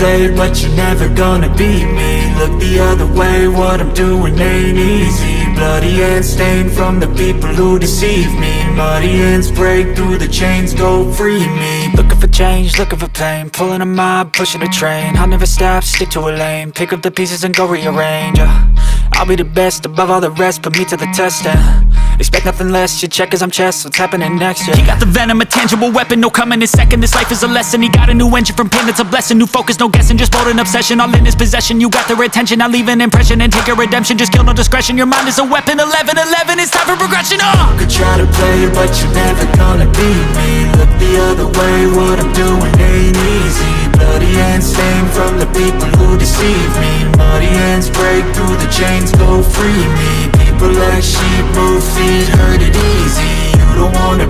play, but you're never gonna beat me. Look the other way, what I'm doing ain't easy. Bloody hands stained from the people who deceive me. Muddy hands break through the chains, go free me. Looking for change, looking for pain, pulling a mob, pushing a train. I'll never stop, stick to a lane, pick up the pieces and go rearrange. I'll be the best above all the rest, put me to the test and expect nothing less, your check is I'm chess, what's happening next, yeah. He got the venom, a tangible weapon, no coming in second. This life is a lesson, he got a new engine. From pain, it's a blessing, new focus, no guessing. Just bold and obsession, all in his possession. You got their attention, I'll leave an impression and take your redemption. Just kill, no discretion, your mind is a weapon. 11-11, it's time for progression, You could try to play, but you're never gonna beat me. Look the other way, what I'm doing ain't easy. Bloody hands stained from the people who deceive me. Muddy hands break through the chains, go free me. People like sheep move feet, hurt it easy. You don't wanna